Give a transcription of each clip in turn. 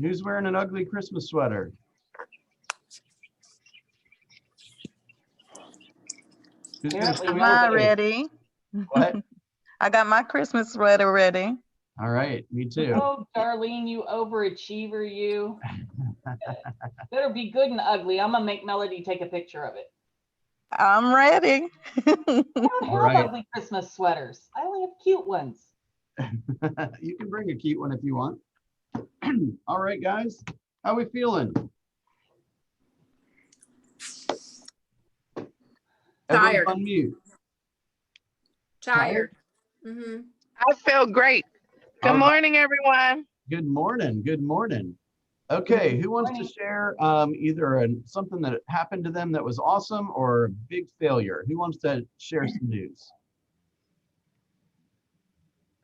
Who's wearing an ugly Christmas sweater? Who's gonna show me Am I today? ready? What? I got my Christmas sweater ready. All right, me too. Oh, Darlene, you overachiever, you. Better be good and ugly. I'm gonna make Melody take a picture of it. I'm ready. I don't have right. ugly Christmas sweaters. I only have cute ones. You can bring a cute one if you want. All right, guys, how we feeling? Tired. Unmute. Tired. I feel great. Good morning, everyone. Good morning. Good morning. Okay, who wants to share either something that happened to them that was awesome or a big failure? Who wants to share some news?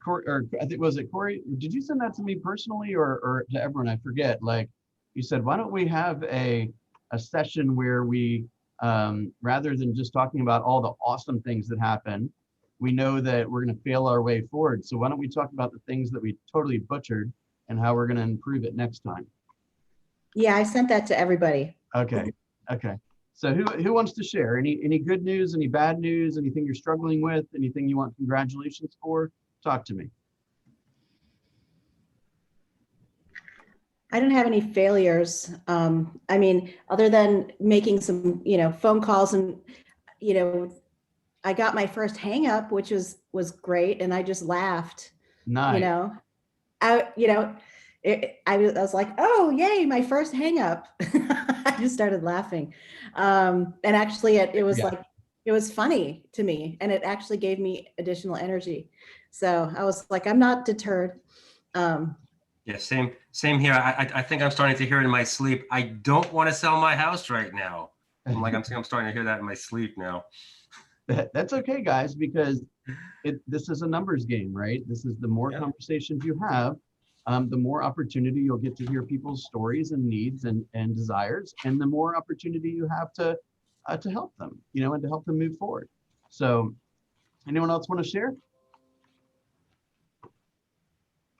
Corey, or I think, was it Corey? Did you send that to me personally or to everyone? I forget. Like you said, why don't we have a session where we, rather than just talking about all the awesome things that happen, we know that we're going to fail our way forward. So why don't we talk about the things that we totally butchered and how we're going to improve it next time? Yeah, I sent that to everybody. Okay. Okay. So who wants to share? Any good news, any bad news, anything you're struggling with, anything you want congratulations for? Talk to me. I don't have any failures. I mean, other than making some, phone calls and, I got my first hang up, which was great. And I just laughed, Nice. I was like, oh, yay, my first hang up. I just started laughing. And actually it was like, it was funny to me and it actually gave me additional energy. So I was like, I'm not deterred. Yeah, same here. I think I'm starting to hear it in my sleep. I don't want to sell my house right now. I'm starting to hear that in my sleep now. That's okay, guys, because this is a numbers game, right? This is the more conversations you have, the more opportunity you'll get to hear people's stories and needs and desires, and the more opportunity you have to help them, and to help them move forward. So, anyone else want to share?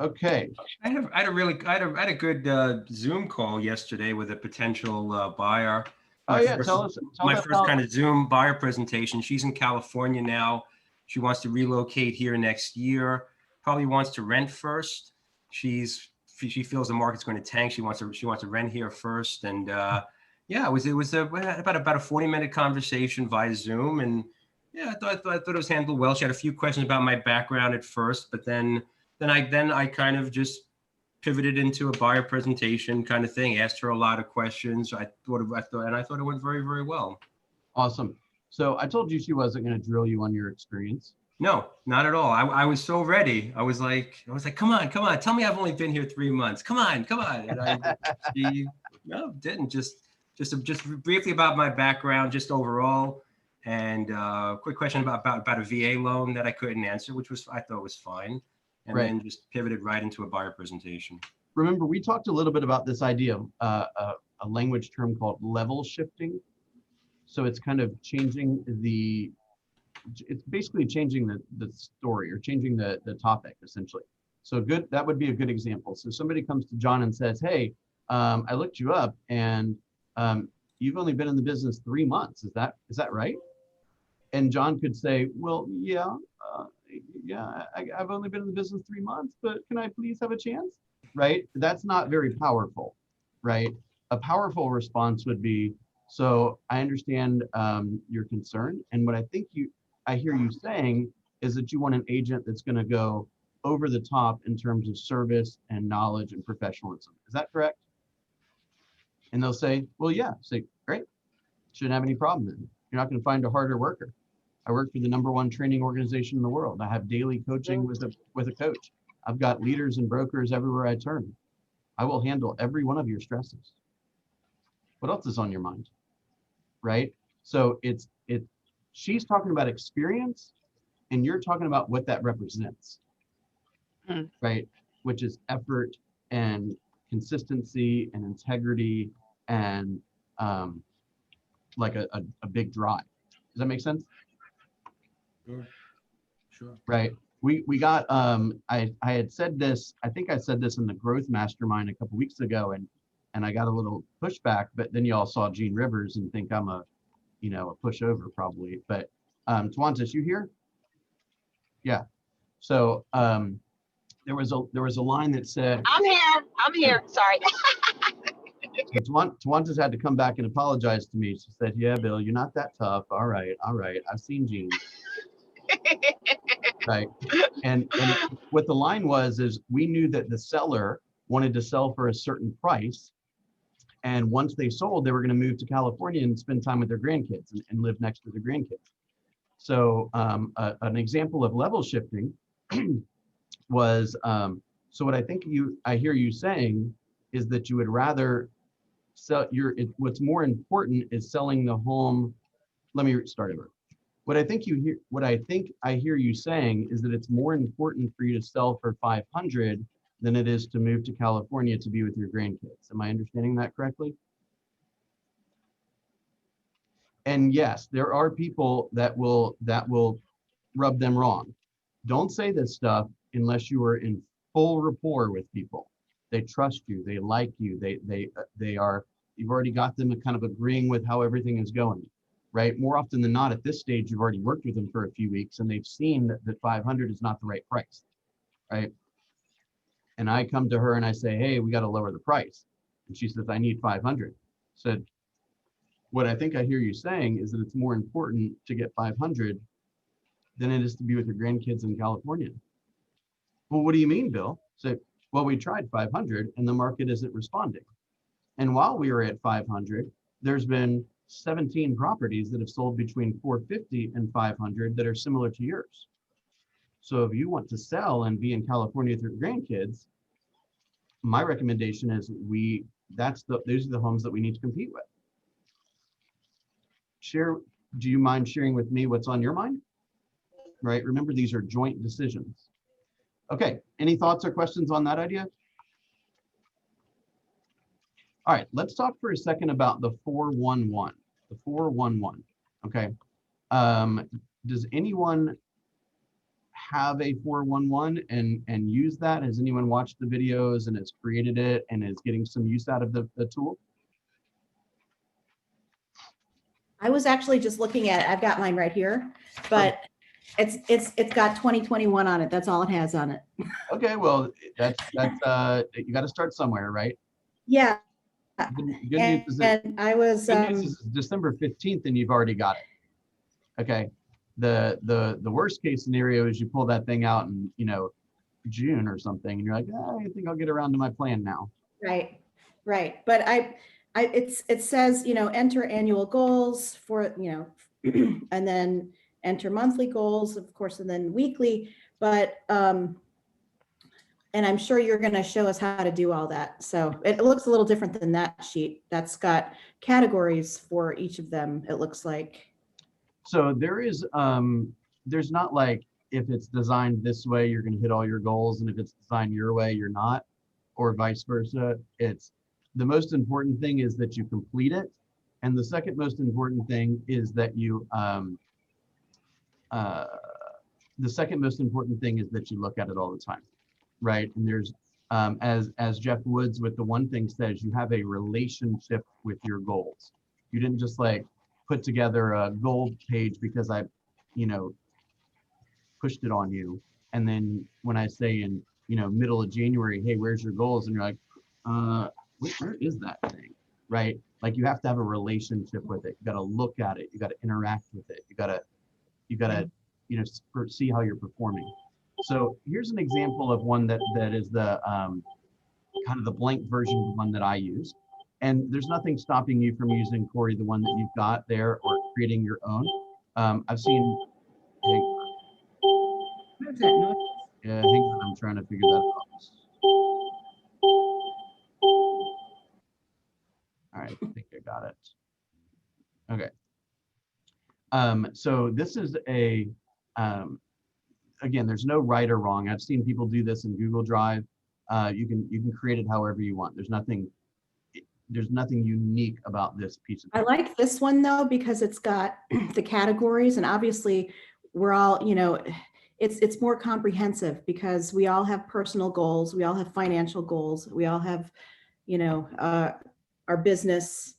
Okay. I had a good Zoom call yesterday with a potential buyer. Tell us my first kind of Zoom buyer presentation. She's in California now. She wants to relocate here next year. Probably wants to rent first. She feels the market's going to tank. She wants to rent here first. And it was about a 40-minute conversation via Zoom. And I thought it was handled well. She had a few questions about my background at first, but then I kind of just pivoted into a buyer presentation kind of thing, asked her a lot of questions. I thought it went very, very well. Awesome. So I told you she wasn't going to drill you on your experience. No, not at all. I was so ready. I was like, come on. Tell me I've only been here 3 months. Come on. And she didn't. Just briefly about my background, just overall. And quick question about a VA loan that I couldn't answer, which I thought was fine. And then just pivoted right into a buyer presentation. Remember, we talked a little bit about this idea of a language term called level shifting. So it's kind of it's basically changing the story or changing the topic essentially. So that would be a good example. So somebody comes to John and says, hey, I looked you up and you've only been in the business 3 months. Is that right? And John could say, well, I've only been in the business 3 months, but can I please have a chance? Right? That's not very powerful, right? A powerful response would be, so I understand your concern. And what I hear you saying is that you want an agent that's going to go over the top in terms of service and knowledge and professionalism. Is that correct? And they'll say, well, yeah. Say, great. Shouldn't have any problem then. You're not going to find a harder worker. I work for the #1 training organization in the world. I have daily coaching with a coach. I've got leaders and brokers everywhere I turn. I will handle every one of your stresses. What else is on your mind? Right? So she's talking about experience and you're talking about what that represents. Right? Which is effort and consistency and integrity and like a big drive. Does that make sense? Sure. Right. we got, I had said this, I think I said this in the growth mastermind a couple weeks ago, and I got a little pushback, but then you all saw Gene Rivers and think I'm a, you know, a pushover probably, but Tawantis, you here? Yeah. So there was a line that said, I'm here. Sorry. Tawantis had to come back and apologize to me. She said, yeah, Bill, you're not that tough. All right. I've seen Gene. Right. And what the line was is we knew that the seller wanted to sell for a certain price. And once they sold, they were going to move to California and spend time with their grandkids and live next to their grandkids. So an example of level shifting was, so what I hear you saying is that you would rather sell what's more important is selling the home. Let me start over. What I think I hear you saying is that it's more important for you to sell for 500 than it is to move to California to be with your grandkids. Am I understanding that correctly? And yes, there are people that will rub them wrong. Don't say this stuff unless you are in full rapport with people. They trust you, they like you, you've already got them kind of agreeing with how everything is going, right? More often than not, at this stage, you've already worked with them for a few weeks and they've seen that 500 is not the right price, right? And I come to her and I say, hey, we got to lower the price. And she says, I need 500. Said, what I think I hear you saying is that it's more important to get 500 than it is to be with your grandkids in California. Well, what do you mean, Bill? So, well, we tried 500 and the market isn't responding. And while we were at 500, there's been 17 properties that have sold between 450 and 500 that are similar to yours. So if you want to sell and be in California with your grandkids, my recommendation is those are the homes that we need to compete with. Do you mind sharing with me what's on your mind? Right, remember these are joint decisions. Okay, any thoughts or questions on that idea? All right, let's talk for a second about the 411. The 411, okay. Does anyone have a 411 and use that? Has anyone watched the videos and has created it and is getting some use out of the tool? I was actually just looking at it. I've got mine right here, but it's got 2021 on it. That's all it has on it. Okay, well, that's you got to start somewhere, right? Yeah. Good news is that And I was good news is December 15th and you've already got it. Okay. The worst case scenario is you pull that thing out in, you know, June or something and you're like, oh, I think I'll get around to my plan now. right. But it says, you know, enter annual goals for, you know, and then enter monthly goals, of course, and then weekly, but, and I'm sure you're going to show us how to do all that. So it looks a little different than that sheet. That's got categories for each of them, it looks like. So there's not like, if it's designed this way, you're going to hit all your goals. And if it's designed your way, you're not, or vice versa. It's the most important thing is that you complete it. And the second most important thing is that you, look at it all the time. Right. And there's, as Jeff Woods with the One Thing says, you have a relationship with your goals. You didn't just like put together a goal page because I, you know, pushed it on you. And then when I say in, you know, middle of January, hey, where's your goals? And you're like, where is that thing? Right. Like you have to have a relationship with it. You got to look at it. You got to interact with it. You got to, you know, see how you're performing. So here's an example of one that is the kind of the blank version of the one that I use. And there's nothing stopping you from using, Corey, the one that you've got there or creating your own. I've seen, hang on, I'm trying to figure that out. All right, I think I got it. Okay. So this is a, again, there's no right or wrong. I've seen people do this in Google Drive. You can create it however you want. There's nothing unique about this piece of paper. I like this one though, because it's got the categories and obviously we're all, you know, it's more comprehensive because we all have personal goals, we all have financial goals, we all have, you know, our business.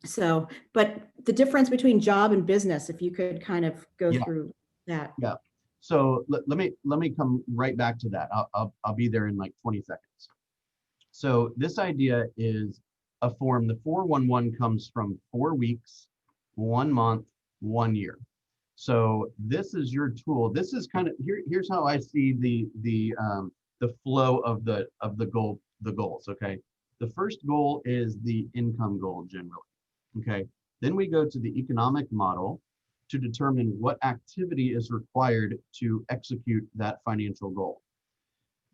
So, but the difference between job and business, if you could kind of go Yeah. through that. Yeah. So let me come right back to that. I'll be there in like 20 seconds. So this idea is a form. The 411 comes from 4 weeks, 1 month, 1 year. So this is your tool. This is kind of here's how I see the flow of the goals. Okay. The first goal is the income goal generally. Okay. Then we go to the economic model to determine what activity is required to execute that financial goal.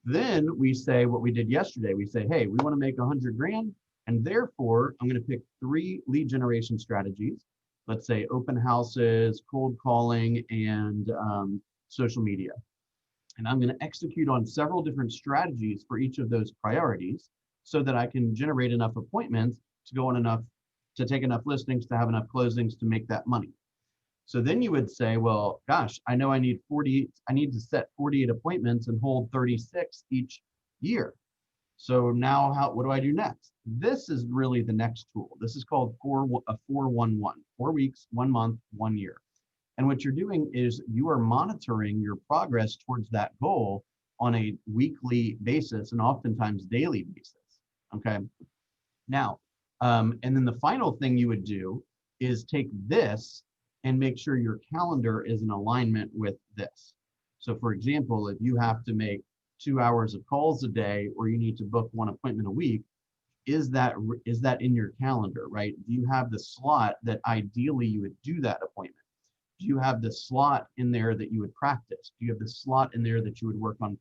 Then we say what we did yesterday. We say, hey, we want to make 100 grand. And therefore, I'm going to pick 3 lead generation strategies. Let's say open houses, cold calling, and social media. And I'm going to execute on several different strategies for each of those priorities so that I can generate enough appointments to go on enough, to take enough listings, to have enough closings to make that money. So then you would say, well, gosh, I know I need to set 48 appointments and hold 36 each year. So now what do I do next? This is really the next tool. This is called 411, 4 weeks, 1 month, 1 year. And what you're doing is you are monitoring your progress towards that goal on a weekly basis and oftentimes daily basis. Okay. Now, and then the final thing you would do is take this and make sure your calendar is in alignment with this. So for example, if you have to make 2 hours of calls a day, or you need to book 1 appointment a week, is that in your calendar, right? Do you have the slot that ideally you would do that appointment? Do you have the slot in there that you would practice? Do you have the slot in there that you would work on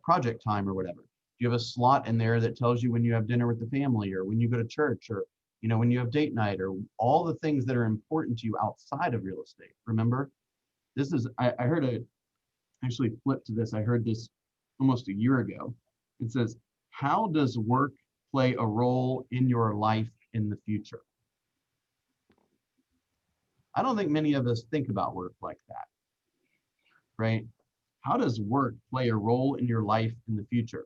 project time or whatever? Do you have a slot in there that tells you when you have dinner with the family, or when you go to church, or when you have date night, or all the things that are important to you outside of real estate? Remember, this is, I heard actually flip to this. I heard this almost a year ago. It says, how does work play a role in your life in the future? I don't think many of us think about work like that, right? How does work play a role in your life in the future?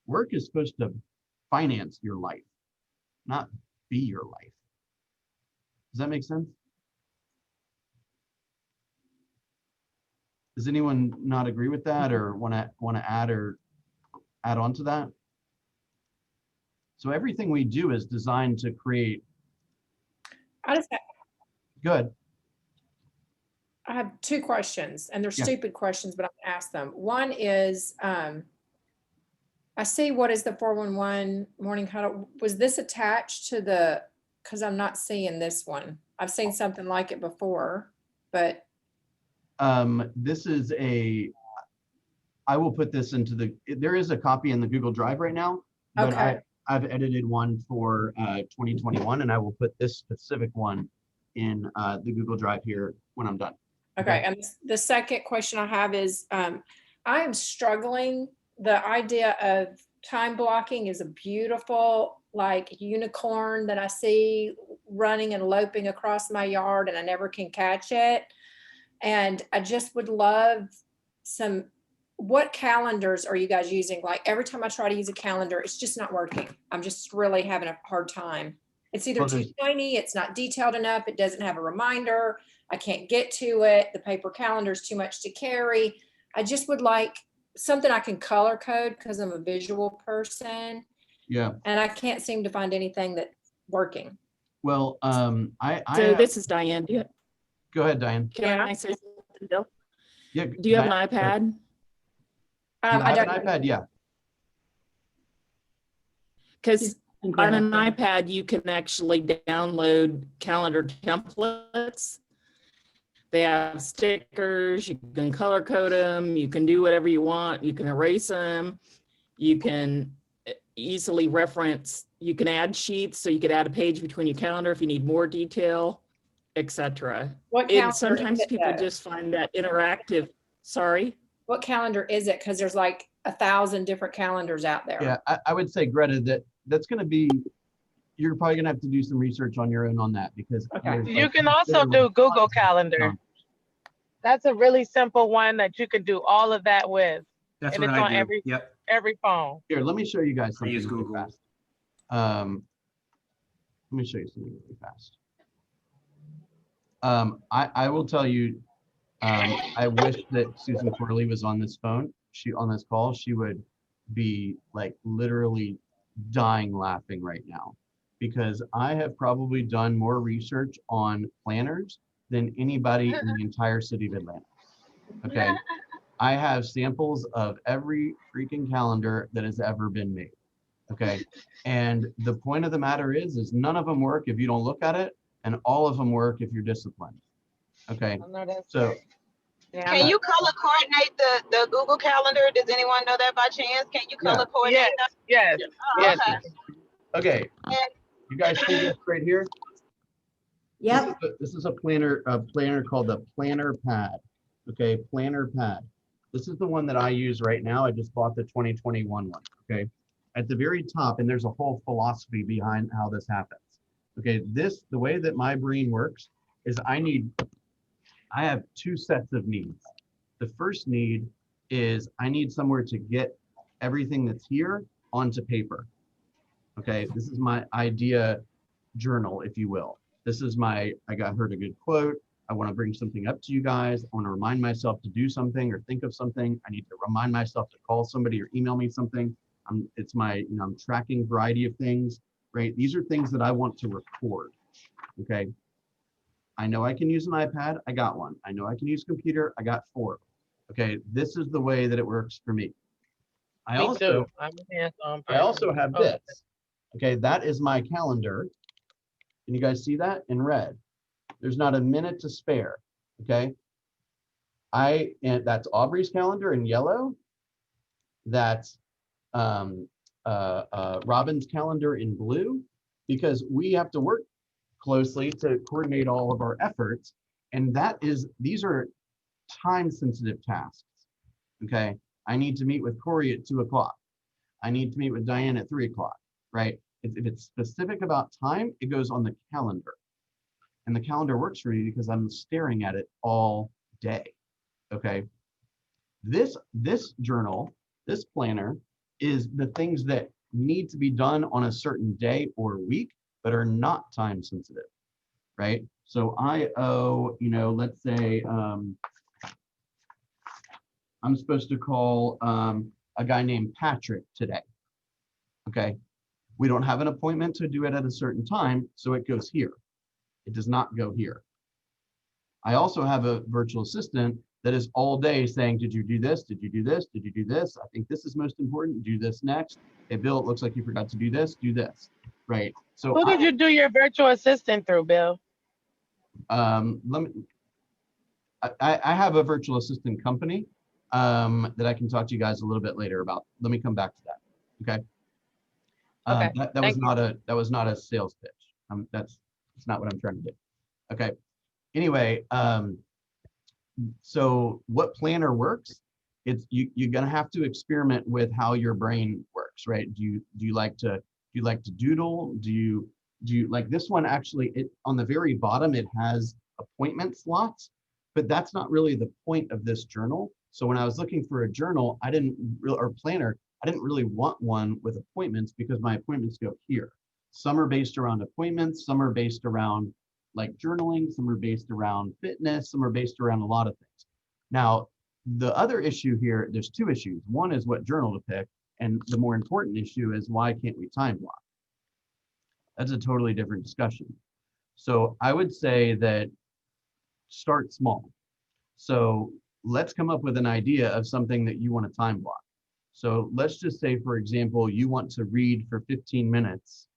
Work is supposed to finance your life, not be your life. Does that make sense? Does anyone not agree with that, or want to add on to that? So everything we do is designed to create. Good. I have 2 questions, and they're Yeah. stupid questions, but I'm gonna ask them. One is, I see what is the 411 morning huddle. Was this attached to the, because I'm not seeing this one. I've seen something like it before, but. This is I will put this into there is a copy in the Google Drive right now, but Okay. I've edited one for 2021, and I will put this specific one in the Google Drive here when I'm done. Okay, and the second question I have is, I am struggling. The idea of time blocking is a beautiful, like, unicorn that I see running and loping across my yard, and I never can catch it. And I just would love what calendars are you guys using? Like, every time I try to use a calendar, it's just not working. I'm just really having a hard time. It's either too tiny, it's not detailed enough, it doesn't have a reminder, I can't get to it, the paper calendar is too much to carry. I just would like something I can color code because I'm a visual person. Yeah. And I can't seem to find anything that's working. Well, So this is Diane. Go ahead, Diane. Can I say something, Bill? Yeah. Do you have an iPad? I don't. An iPad, yeah. Because on an iPad, you can actually download calendar templates. They have stickers, you can color code them, you can do whatever you want, you can erase them, you can easily reference, you can add sheets, so you could add a page between your calendar if you need more detail, etc. And sometimes people just find that interactive. Sorry? What calendar is it? Because there's like 1,000 different calendars out there. Yeah, I would say, Greta, that's going to be, you're probably going to have to do some research on your own on that, because You can also do Google Calendar. That's a really simple one that you could do all of that with. That's And what it's on I do. Yep. every phone. Here, let me show you guys I use something really Google. fast. Let me show you something really fast. I will tell you, I wish that Susan Corley was on this phone. On this call, she would be like literally dying laughing right now, because I have probably done more research on planners than anybody in the entire city of Atlanta. Okay. I have samples of every freaking calendar that has ever been made. Okay. And the point of the matter is none of them work if you don't look at it, and all of them work if you're disciplined. Okay. I know that's So right. Yeah, Can you color coordinate the Google Calendar? Does anyone know that by chance? Can you color coordinate yes, that? yes, Oh, yes. okay, you guys see this right here? Yep. This is a planner called the Planner Pad. Okay, Planner Pad. This is the one that I use right now. I just bought the 2021 one. Okay, at the very top, and there's a whole philosophy behind how this happens. Okay, the way that my brain works is I have two sets of needs. The first need is I need somewhere to get everything that's here onto paper. Okay, this is my idea journal, if you will. This is I heard a good quote. I want to bring something up to you guys. I want to remind myself to do something or think of something. I need to remind myself to call somebody or email me something. It's my, I'm tracking variety of things, right? These are things that I want to record, okay? I know I can use an iPad, I got one. I know I can use a computer, I got 4. Okay, this is the way that it works for me. I Me also too. I'm a hands-on I also person. have this. Okay, that is my calendar. Can you guys see that in red? There's not a minute to spare. Okay. And that's Aubrey's calendar in yellow. That's Robin's calendar in blue, because we have to work closely to coordinate all of our efforts. And these are time sensitive tasks. Okay. I need to meet with Corey at 2 o'clock. I need to meet with Diane at 3 o'clock, right? If it's specific about time, it goes on the calendar. And the calendar works for me because I'm staring at it all day, okay? This journal, this planner, is the things that need to be done on a certain day or week, but are not time sensitive, right? So I owe, let's say, I'm supposed to call a guy named Patrick today, okay? We don't have an appointment to do it at a certain time, so it goes here. It does not go here. I also have a virtual assistant that is all day saying, did you do this? Did you do this? Did you do this? I think this is most important. Do this next. Hey, Bill, it looks like you forgot to do this. Do this, right? So Who did you do your virtual assistant through, Bill? I have a virtual assistant company that I can talk to you guys a little bit later about. Let me come back to that, okay? Okay, That was not a sales pitch. That's not what I'm trying to do. Okay. Anyway, so what planner works? It's you're gonna have to experiment with how your brain works, right? Do you like to doodle? Do you like this one? Actually, on the very bottom it has appointment slots, but that's not really the point of this journal. So when I was looking for a journal, or planner, I didn't really want one with appointments because my appointments go here. Some are based around appointments, some are based around like journaling, some are based around fitness, some are based around a lot of things. Now, the other issue here, there's 2 issues. One is what journal to pick, and the more important issue is why can't we time block? That's a totally different discussion. So I would say that start small. So let's come up with an idea of something that you want to time block. So let's just say, for example, you want to read for 15 minutes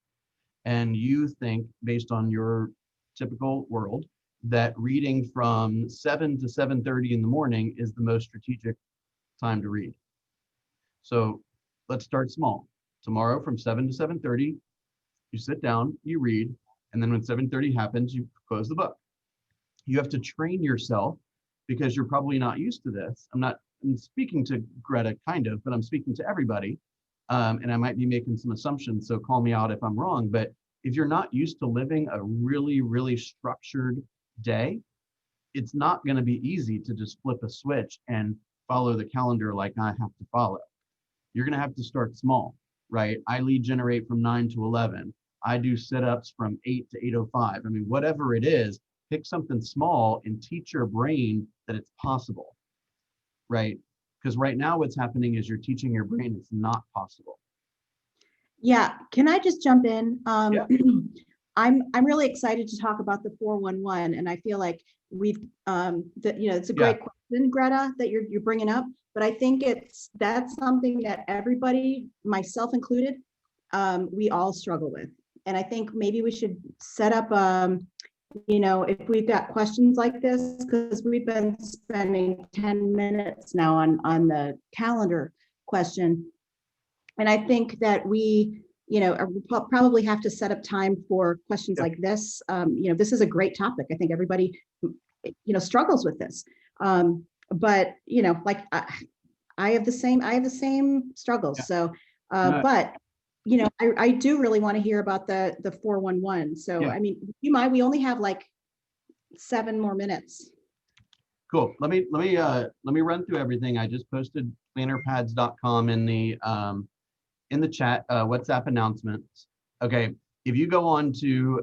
and you think, based on your typical world, that reading from 7 to 7:30 in the morning is the most strategic time to read. So let's start small. Tomorrow from 7 to 7:30, you sit down, you read, and then when 7:30 happens, you close the book. You have to train yourself because you're probably not used to this. I'm speaking to Greta kind of, but I'm speaking to everybody. And I might be making some assumptions, so call me out if I'm wrong. But if you're not used to living a really, really structured day, it's not going to be easy to just flip a switch and follow the calendar like I have to follow. You're going to have to start small, right? I lead generate from 9 to 11. I do sit-ups from 8 to 8:05. I mean, whatever it is, pick something small and teach your brain that it's possible, right? Because right now what's happening is you're teaching your brain it's not possible. Yeah, can I just jump in? Yeah. I'm really excited to talk about the 411, and I feel like we've it's a great question, Greta, that you're bringing up, but I think that's something that everybody, myself included, we all struggle with. And I think maybe we should set up if we've got questions like this, because we've been spending 10 minutes now on the calendar question. And I think that we, probably have to set up time for questions like this. This is a great topic. I think everybody, struggles with this. But, like I have the same struggles. Yeah. So, No. but, I do really want to hear about the 411. So, Yeah. I mean, we only have like 7 more minutes. Cool. Let me run through everything. I just posted plannerpads.com in the chat, WhatsApp announcements. Okay, if you go on to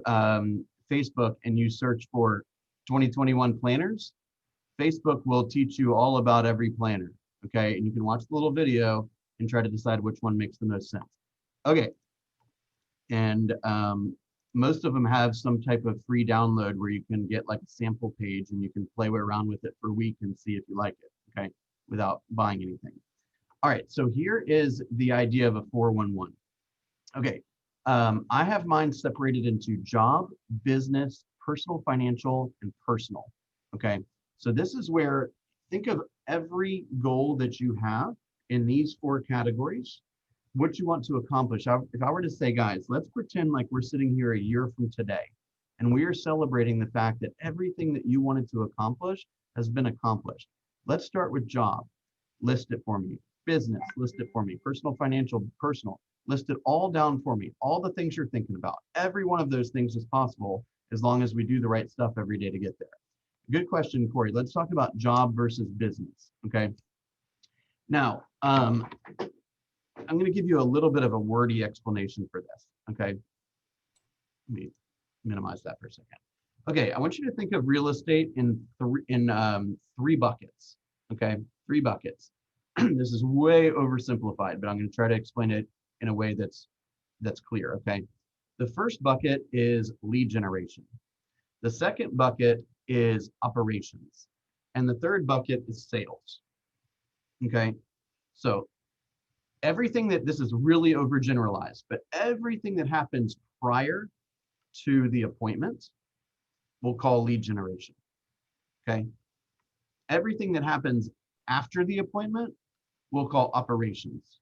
Facebook and you search for 2021 planners, Facebook will teach you all about every planner. Okay, and you can watch the little video and try to decide which one makes the most sense. Okay, and most of them have some type of free download where you can get like a sample page and you can play around with it for a week and see if you like it, okay, without buying anything. All right, so here is the idea of a 411. Okay, I have mine separated into job, business, personal, financial, and personal. Okay, so this is where, think of every goal that you have in these 4 categories, what you want to accomplish. If I were to say, guys, let's pretend like we're sitting here a year from today, and we are celebrating the fact that everything that you wanted to accomplish has been accomplished. Let's start with job. List it for me. Business, list it for me. Personal, financial, personal, list it all down for me. All the things you're thinking about. Every one of those things is possible as long as we do the right stuff every day to get there. Good question, Corey. Let's talk about job versus business, okay? Now, I'm going to give you a little bit of a wordy explanation for this, okay? Let me minimize that for a second. Okay, I want you to think of real estate in 3 buckets, okay? 3 buckets. This is way oversimplified, but I'm going to try to explain it in a way that's clear, okay? The first bucket is lead generation. The second bucket is operations. And the third bucket is sales, okay? So everything this is really overgeneralized, but everything that happens prior to the appointment, we'll call lead generation, okay? Everything that happens after the appointment, we'll call operations.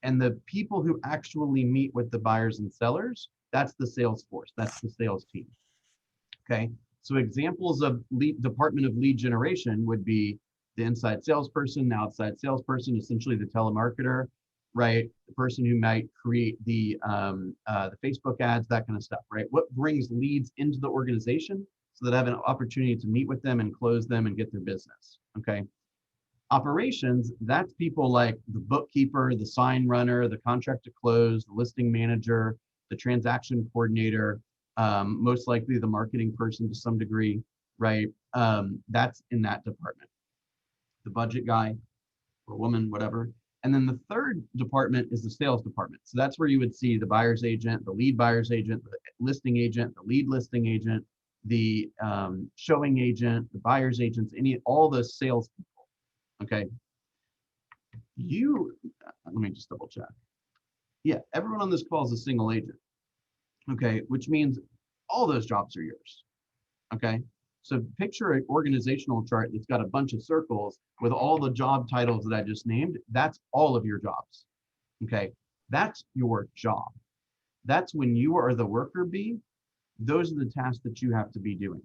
And the people who actually meet with the buyers and sellers, that's the sales force, that's the sales team. Okay, so examples of department of lead generation would be the inside salesperson, the outside salesperson, essentially the telemarketer, right? The person who might create the Facebook ads, that kind of stuff, right? What brings leads into the organization so that I have an opportunity to meet with them and close them and get their business, okay? Operations, that's people like the bookkeeper, the sign runner, the contract to close, the listing manager, the transaction coordinator, most likely the marketing person to some degree, right? That's in that department. The budget guy or woman, whatever. And then the third department is the sales department. So that's where you would see the buyer's agent, the lead buyer's agent, the listing agent, the lead listing agent, the showing agent, the buyer's agents, all the sales people. Okay, let me just double check. Yeah, everyone on this call is a single agent. Okay, which means all those jobs are yours. Okay, so picture an organizational chart that's got a bunch of circles with all the job titles that I just named. That's all of your jobs. Okay, that's your job. That's when you are the worker bee. Those are the tasks that you have to be doing,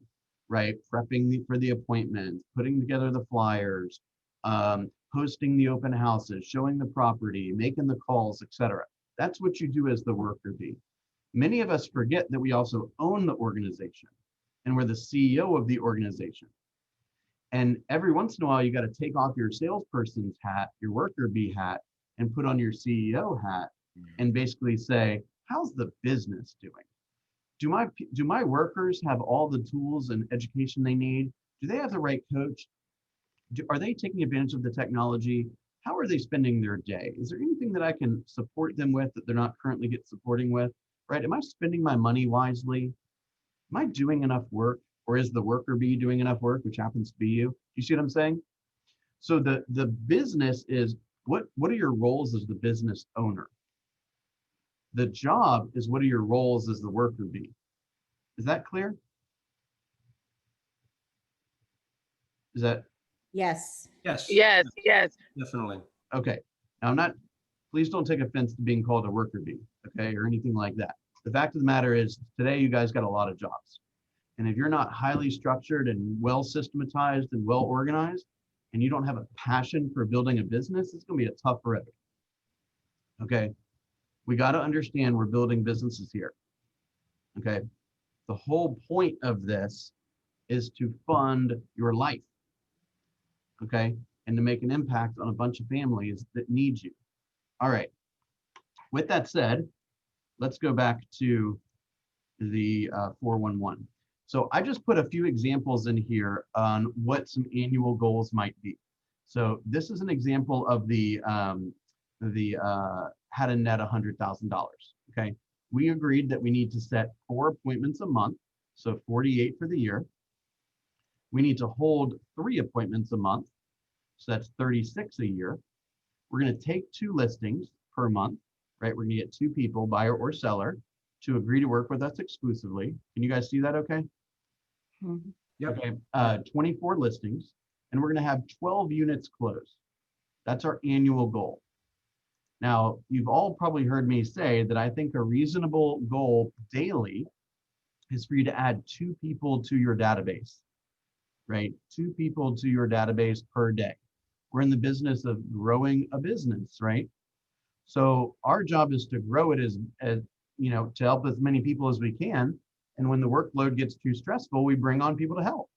right? Prepping for the appointments, putting together the flyers, hosting the open houses, showing the property, making the calls, etc. That's what you do as the worker bee. Many of us forget that we also own the organization and we're the CEO of the organization. And every once in a while, you got to take off your salesperson's hat, your worker bee hat, and put on your CEO hat and basically say, how's the business doing? Do my workers have all the tools and education they need? Do they have the right coach? Are they taking advantage of the technology? How are they spending their day? Is there anything that I can support them with that they're not currently get supporting with, right? Am I spending my money wisely? Am I doing enough work? Or is the worker bee doing enough work, which happens to be you? You see what I'm saying? So the business is, what are your roles as the business owner? The job is, what are your roles as the worker bee? Is that clear? Is that? Yes. Yes. Yes, yes. Definitely. Okay. Now please don't take offense to being called a worker bee, okay, or anything like that. The fact of the matter is, today you guys got a lot of jobs. And if you're not highly structured and well systematized and well organized, and you don't have a passion for building a business, it's gonna be a tough road. Okay. We got to understand we're building businesses here. Okay. The whole point of this is to fund your life. Okay. And to make an impact on a bunch of families that need you. All right. With that said, let's go back to the 411. So I just put a few examples in here on what some annual goals might be. So this is an example of the how to net $100,000. Okay, we agreed that we need to set 4 appointments a month, so 48 for the year. We need to hold 3 appointments a month, so that's 36 a year. We're going to take 2 listings per month, right? We're going to get 2 people, buyer or seller, to agree to work with us exclusively. Can you guys see that okay? Mhm. Yep. Okay, 24 listings, and we're going to have 12 units closed. That's our annual goal. Now, you've all probably heard me say that I think a reasonable goal daily is for you to add 2 people to your database, right? 2 people to your database per day. We're in the business of growing a business, right? So our job is to grow it as you know, to help as many people as we can. And when the workload gets too stressful, we bring on people to help,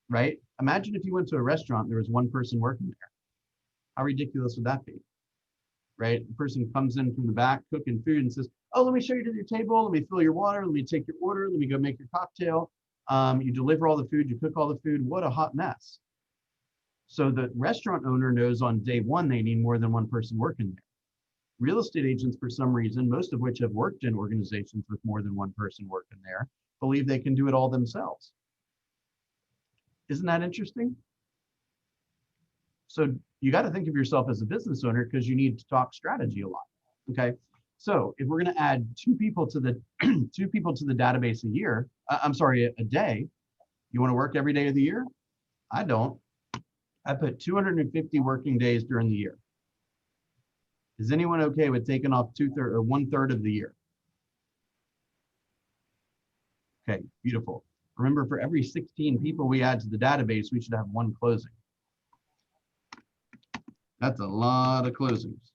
right? Imagine if you went to a restaurant, there was 1 person working there. How ridiculous would that be? Right? The person comes in from the back cooking food and says, oh, let me show you to your table. Let me fill your water. Let me take your order. Let me go make your cocktail. You deliver all the food. You cook all the food. What a hot mess. So the restaurant owner knows on day 1, they need more than 1 person working there. Real estate agents, for some reason, most of which have worked in organizations with more than 1 person working there, believe they can do it all themselves. Isn't that interesting? So you got to think of yourself as a business owner because you need to talk strategy a lot. Okay. So if we're going to add 2 people to the 2 people to the database a year, a day, you want to work every day of the year? I don't. I put 250 working days during the year. Is anyone okay with taking off 2/3 or 1/3 of the year? Okay, beautiful. Remember, for every 16 people we add to the database, we should have 1 closing. That's a lot of closings.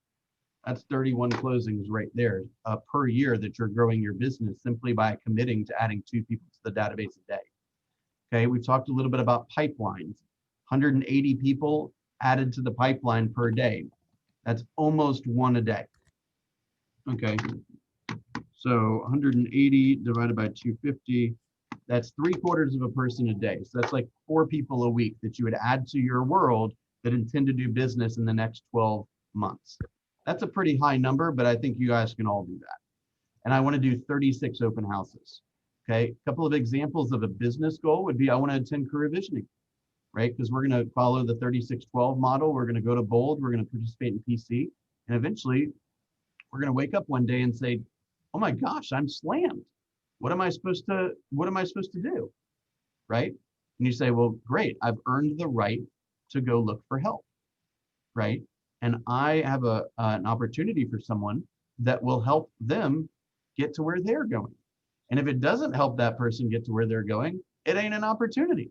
That's 31 closings right there per year that you're growing your business simply by committing to adding 2 people to the database a day. Okay, we've talked a little bit about pipelines. 180 people added to the pipeline per day. That's almost 1 a day. Okay, so 180 divided by 250, that's 3/4 of a person a day. So that's like 4 people a week that you would add to your world that intend to do business in the next 12 months. That's a pretty high number, but I think you guys can all do that. And I want to do 36 open houses. Okay, a couple of examples of a business goal would be I want to attend career visioning, right? Because we're going to follow the 36-12 model. We're going to go to Bold. We're going to participate in PC. And eventually, we're going to wake up one day and say, oh my gosh, I'm slammed. What am I supposed to do? Right? And you say, well, great. I've earned the right to go look for help. Right? And I have an opportunity for someone that will help them get to where they're going. And if it doesn't help that person get to where they're going, it ain't an opportunity.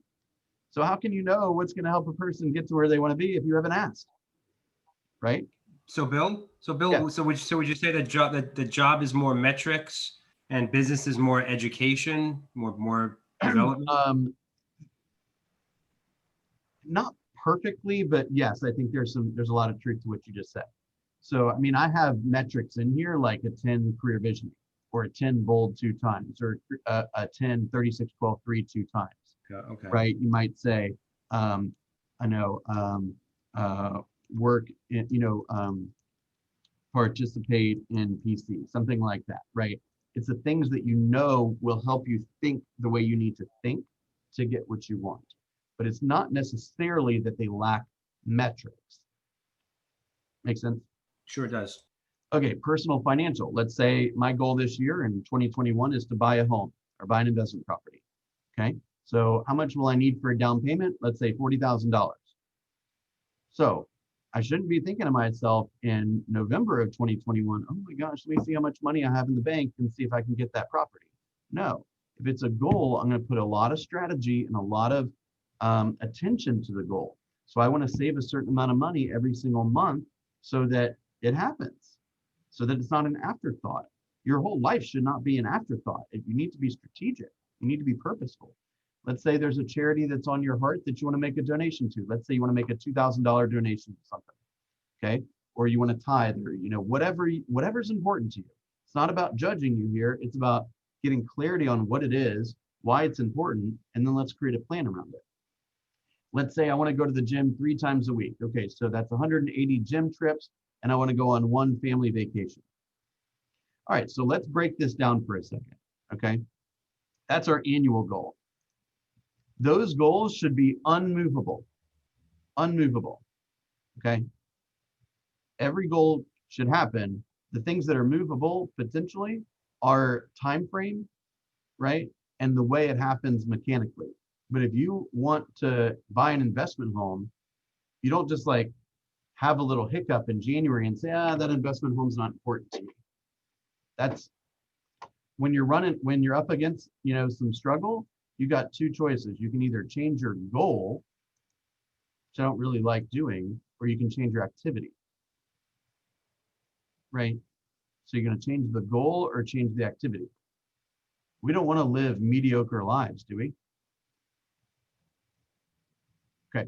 So how can you know what's going to help a person get to where they want to be if you haven't asked? Right? So Bill, Yeah. so would you say that the job is more metrics and business is more education, more development? Not perfectly, but yes, I think there's a lot of truth to what you just said. So, I mean, I have metrics in here like a 10 career visioning, or a 10 bold 2 times, or a 10 36 12 3 2 times. Okay. Right? You might say, I know, work in, participate in PC, something like that, right? It's the things that you know will help you think the way you need to think to get what you want. But it's not necessarily that they lack metrics. Make sense? Sure does. Okay, personal financial. Let's say my goal this year in 2021 is to buy a home or buy an investment property. Okay, so how much will I need for a down payment? Let's say $40,000. So I shouldn't be thinking to myself in November of 2021, oh my gosh, let me see how much money I have in the bank and see if I can get that property. No, if it's a goal, I'm going to put a lot of strategy and a lot of attention to the goal. So I want to save a certain amount of money every single month so that it happens, so that it's not an afterthought. Your whole life should not be an afterthought. You need to be strategic. You need to be purposeful. Let's say there's a charity that's on your heart that you want to make a donation to. Let's say you want to make a $2,000 donation to something, okay? Or you want to tithe, or whatever's important to you. It's not about judging you here. It's about getting clarity on what it is, why it's important, and then let's create a plan around it. Let's say I want to go to the gym 3 times a week. Okay, so that's 180 gym trips, and I want to go on 1 family vacation. All right, so let's break this down for a second, okay? That's our annual goal. Those goals should be unmovable, okay? Every goal should happen. The things that are movable potentially are time frame, right? And the way it happens mechanically. But if you want to buy an investment home, you don't just like have a little hiccup in January and say, that investment home's not important to me. That's when you're up against, some struggle, you got 2 choices. You can either change your goal, which I don't really like doing, or you can change your activity, right? So you're going to change the goal or change the activity. We don't want to live mediocre lives, do we? Okay,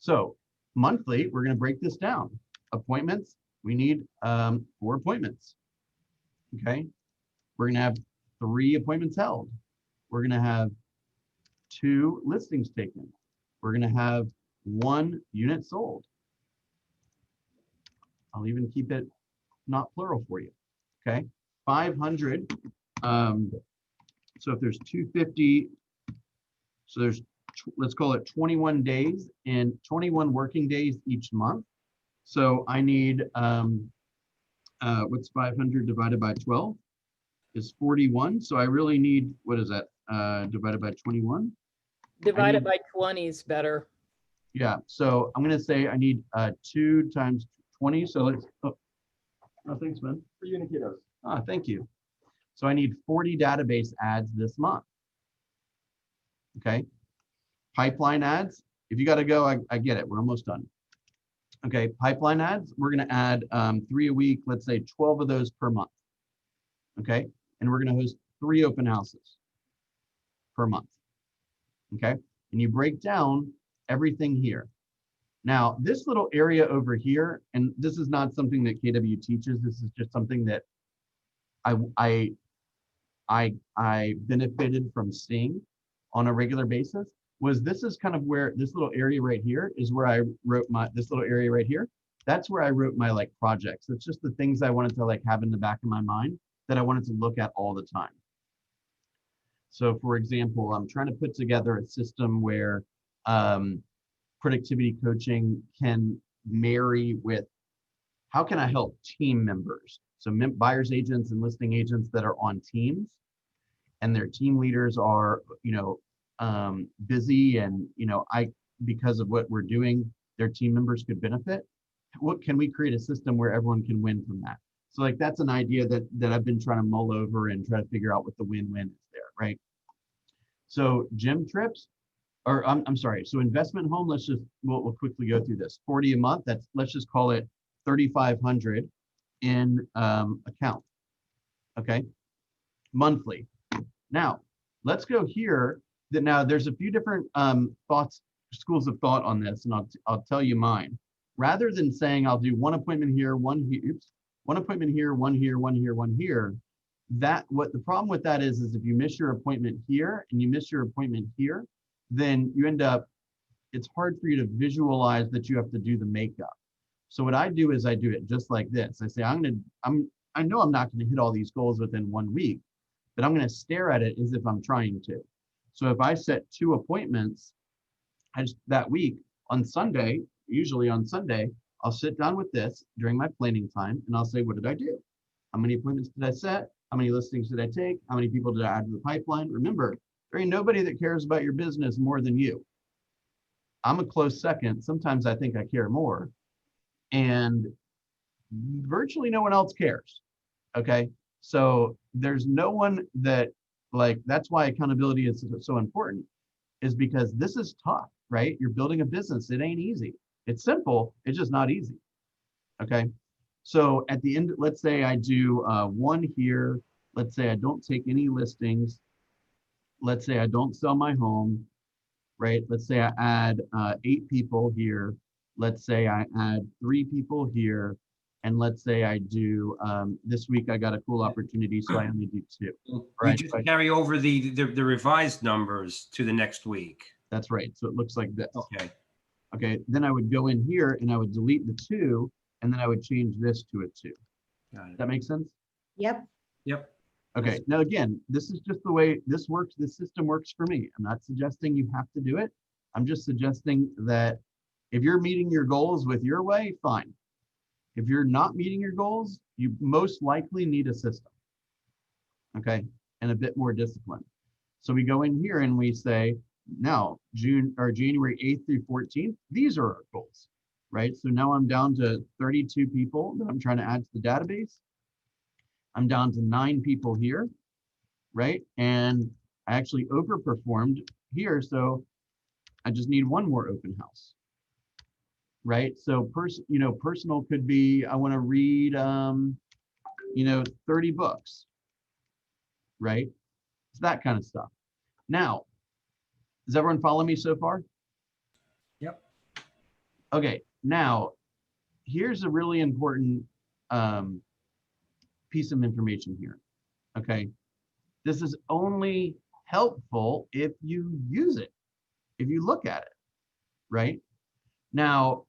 so monthly, we're going to break this down. Appointments, we need 4 appointments. Okay, we're going to have 3 appointments held. We're going to have 2 listings taken. We're going to have 1 unit sold. I'll even keep it not plural for you. Okay, 500. So if there's 250, so there's, let's call it 21 days and 21 working days each month. So I need, what's 500 divided by 12 is 41. So I really need, what is that, divided by 21? Divided by 20 is better. Yeah, so I'm gonna say I need 2 times 20. So let's, oh thanks, man. For you, Nikitos. Ah, thank you. So I need 40 database ads this month. Okay. Pipeline ads, if you got to go, I get it. We're almost done. Okay. Pipeline ads, we're going to add 3 a week, let's say 12 of those per month. Okay. And we're going to host 3 open houses per month. Okay. And you break down everything here. Now, this little area over here, and this is not something that KW teaches. This is just something that I benefited from seeing on a regular basis. This is kind of where this little area right here is where I wrote this little area right here. That's where I wrote my like projects. It's just the things I wanted to like have in the back of my mind that I wanted to look at all the time. So for example, I'm trying to put together a system where productivity coaching can marry with how can I help team members? So buyers agents and listing agents that are on teams and their team leaders are, busy and, because of what we're doing, their team members could benefit. What can we create a system where everyone can win from that? So like, that's an idea that I've been trying to mull over and try to figure out what the win-win is there, right? So gym trips, or I'm sorry. So investment home, we'll quickly go through this. 40 a month, let's just call it 3,500 in account, okay? Monthly. Now, let's go here. Now there's a few different thoughts schools of thought on this, and I'll tell you mine. Rather than saying I'll do one appointment here, one here, one appointment here, one here, one here, one here, what the problem with that is if you miss your appointment here and you miss your appointment here, then you end up, it's hard for you to visualize that you have to do the makeup. So what I do is I do it just like this. I say, I know I'm not gonna hit all these goals within 1 week, but I'm gonna stare at it as if I'm trying to. So if I set 2 appointments that week on Sunday, usually on Sunday, I'll sit down with this during my planning time and I'll say, what did I do? How many appointments did I set? How many listings did I take? How many people did I add to the pipeline? Remember, there ain't nobody that cares about your business more than you. I'm a close second. Sometimes I think I care more. And virtually no one else cares. Okay. So there's no one that, like, that's why accountability is so important, is because this is tough, right? You're building a business. It ain't easy. It's simple. It's just not easy. Okay. So at the end, let's say I do 1 here. Let's say I don't take any listings. Let's say I don't sell my home, right? Let's say I add 8 people here. Let's say I add 3 people here. And let's say I do, this week I got a cool opportunity, so I only do 2. Right? You just carry over the revised numbers to the next week. That's right. So it looks like this. Okay. Okay. Then I would go in here and I would delete the 2, and then I would change this to a 2. Got it. That makes sense? Yep. Yep. Okay. Now, again, this is just the way this works. This system works for me. I'm not suggesting you have to do it. I'm just suggesting that if you're meeting your goals with your way, fine. If you're not meeting your goals, you most likely need a system. Okay. And a bit more discipline. So we go in here and we say, now January 8th through 14th, these are our goals, right? So now I'm down to 32 people that I'm trying to add to the database. I'm down to 9 people here, right? And I actually overperformed here. So I just need 1 more open house, right? So personal could be, I want to read, 30 books, right? It's that kind of stuff. Now, does everyone follow me so far? Yep. Okay, now here's a really important piece of information here. Okay, this is only helpful if you use it, if you look at it, right? Now,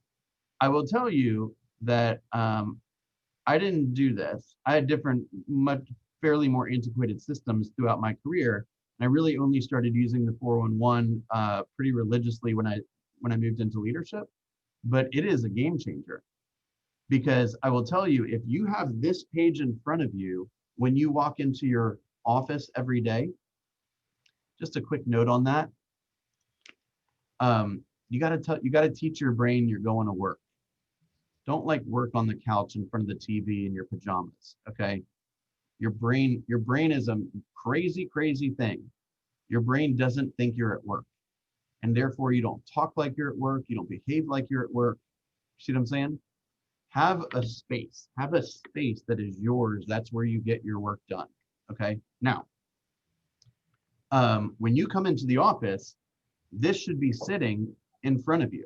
I will tell you that I didn't do this. I had different, fairly more antiquated systems throughout my career. And I really only started using the 411 pretty religiously when I moved into leadership. But it is a game changer, because I will tell you, if you have this page in front of you when you walk into your office every day, just a quick note on that. You got to teach your brain you're going to work. Don't work on the couch in front of the TV in your pajamas. Okay. Your brain is a crazy, crazy thing. Your brain doesn't think you're at work, and therefore you don't talk like you're at work. You don't behave like you're at work. See what I'm saying? Have a space that is yours. That's where you get your work done. Okay. Now, when you come into the office, this should be sitting in front of you.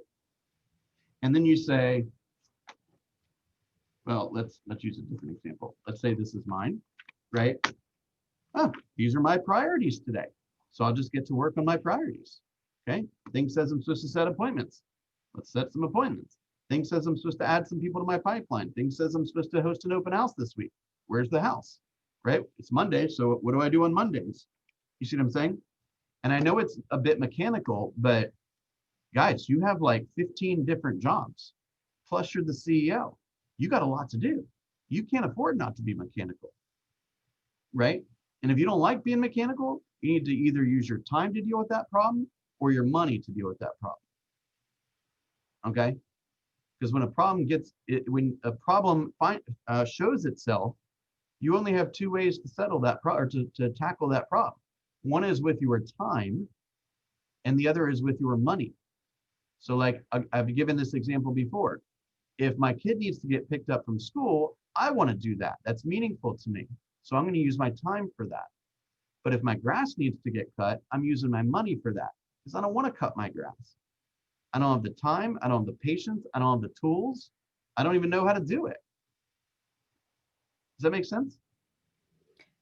And then you say, well, let's use a different example. Let's say this is mine, right? Oh, these are my priorities today. So I'll just get to work on my priorities. Okay. Thing says I'm supposed to set appointments. Let's set some appointments. Thing says I'm supposed to add some people to my pipeline. Thing says I'm supposed to host an open house this week. Where's the house? Right? It's Monday. So what do I do on Mondays? You see what I'm saying? And I know it's a bit mechanical, but guys, you have 15 different jobs. Plus you're the CEO. You got a lot to do. You can't afford not to be mechanical, right? And if you don't like being mechanical, you need to either use your time to deal with that problem or your money to deal with that problem. Okay? Because when a problem shows itself, you only have 2 ways to settle that problem, or to tackle that problem. One is with your time, and the other is with your money. So I've given this example before. If my kid needs to get picked up from school, I want to do that. That's meaningful to me. So I'm going to use my time for that. But if my grass needs to get cut, I'm using my money for that, because I don't want to cut my grass. I don't have the time. I don't have the patience. I don't have the tools. I don't even know how to do it. Does that make sense?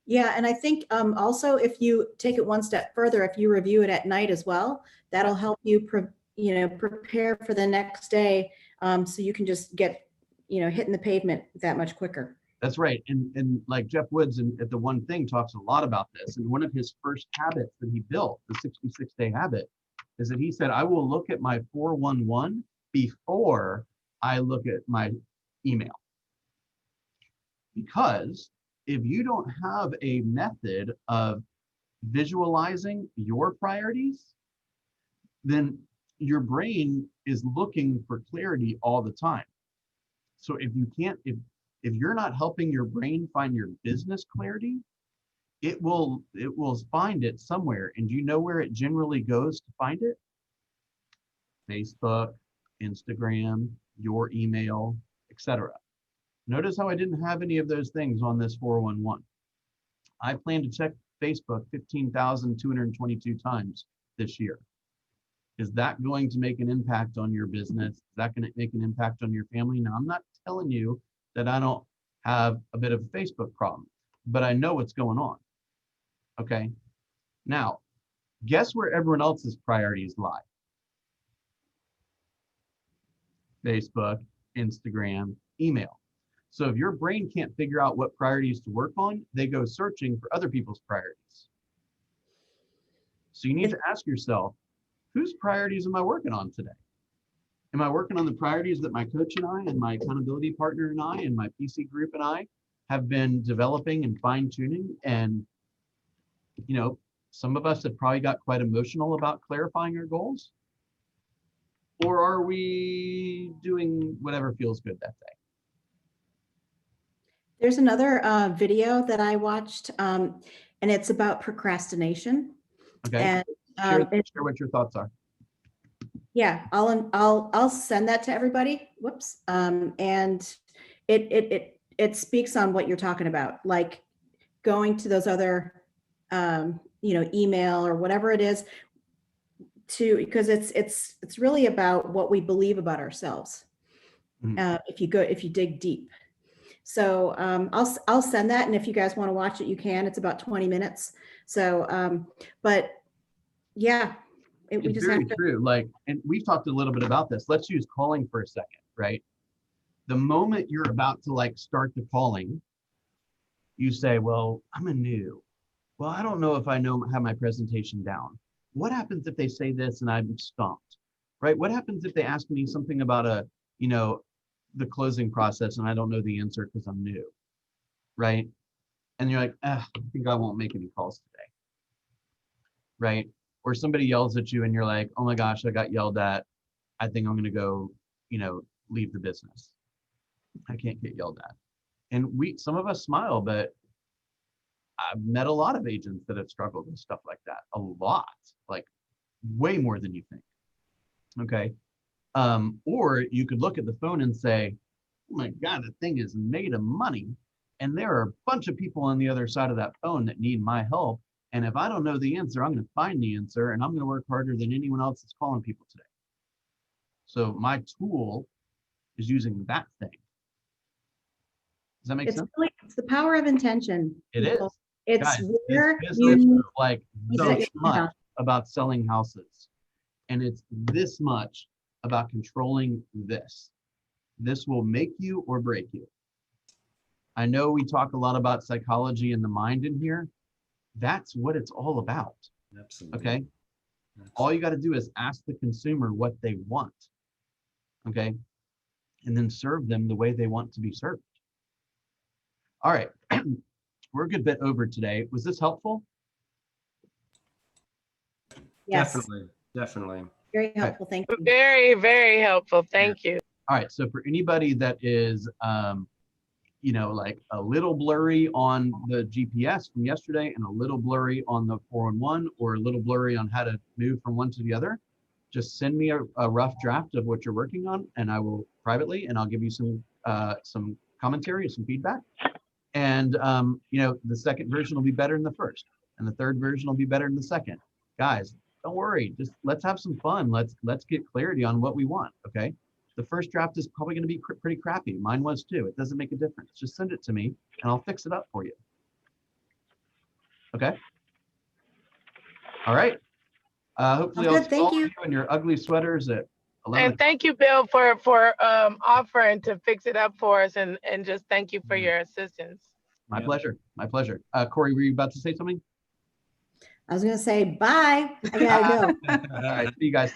Yeah, and I think also if you take it one step further, if you review it at night as well, that'll help you, prepare for the next day, so you can just get, hitting the pavement that much quicker. That's right. And like Jeff Woods at the One Thing talks a lot about this. And one of his first habits that he built, the 66-day habit, is that he said, I will look at my 411 before I look at my email. Because if you don't have a method of visualizing your priorities, then your brain is looking for clarity all the time. So if you can't, if you're not helping your brain find your business clarity, it will find it somewhere. And do you know where it generally goes to find it? Facebook, Instagram, your email, etc. Notice how I didn't have any of those things on this 411. I plan to check Facebook 15,222 times this year. Is that going to make an impact on your business? Is that going to make an impact on your family? Now, I'm not telling you that I don't have a bit of a Facebook problem, but I know what's going on. Okay. Now, guess where everyone else's priorities lie? Facebook, Instagram, email. So if your brain can't figure out what priorities to work on, they go searching for other people's priorities. So you need to ask yourself, whose priorities am I working on today? Am I working on the priorities that my coach and I and my accountability partner and I and my PC group and I have been developing and fine-tuning? And, some of us have probably got quite emotional about clarifying our goals. Or are we doing whatever feels good that day? There's another video that I watched, and it's about procrastination. Okay. And share what your thoughts are. yeah, I'll send that to everybody. Whoops. And it speaks on what you're talking about, like going to those other, email or whatever it is, because it's really about what we believe about ourselves. If you dig deep. So I'll send that, and if you guys want to watch it, you can. It's about 20 minutes. So, but yeah, we It's just very have to. true. Like, and we've talked a little bit about this. Let's use calling for a second, right? The moment you're about to start the calling, you say, well, I'm a new. Well, I don't know if I have my presentation down. What happens if they say this and I'm stumped, right? What happens if they ask me something about the closing process and I don't know the answer because I'm new, right? And you're like, I think I won't make any calls today, right? Or somebody yells at you and you're like, oh my gosh, I got yelled at. I think I'm going to go, leave the business. I can't get yelled at. And some of us smile, but I've met a lot of agents that have struggled with stuff like that. A lot, like way more than you think. Okay. Or you could look at the phone and say, oh my God, the thing is made of money. And there are a bunch of people on the other side of that phone that need my help. And if I don't know the answer, I'm going to find the answer and I'm going to work harder than anyone else that's calling people today. So my tool is using that thing. Does that make sense? It's the power of intention. It is. It's Guys, where this business you is like you so set your much house. about selling houses. And it's this much about controlling this. This will make you or break you. I know we talk a lot about psychology and the mind in here. That's what it's all about. Absolutely. Okay. All you got to do is ask the consumer what they want. Okay. And then serve them the way they want to be served. All right. We're a good bit over today. Was this helpful? Yes, Definitely. very helpful. Thank you. Very, very helpful. Thank you. All right. So for anybody that is, like a little blurry on the GPS from yesterday and a little blurry on the 411 or a little blurry on how to move from one to the other, just send me a rough draft of what you're working on and I will privately, and I'll give you some commentary, some feedback. And, the second version will be better than the first and the third version will be better than the second. Guys, Don't worry. Just let's have some fun. Let's get clarity on what we want. Okay. The first draft is probably going to be pretty crappy. Mine was too. It doesn't make a difference. Just send it to me and I'll fix it up for you. Okay. All right. Hopefully I'll Sounds good. see Thank all you. of you in your ugly sweaters at 11. And thank you, Bill, for offering to fix it up for us, and just thank you for your assistance. My pleasure. My pleasure. Corey, were you about to say something? I was gonna say bye. I gotta go. All right. See you guys.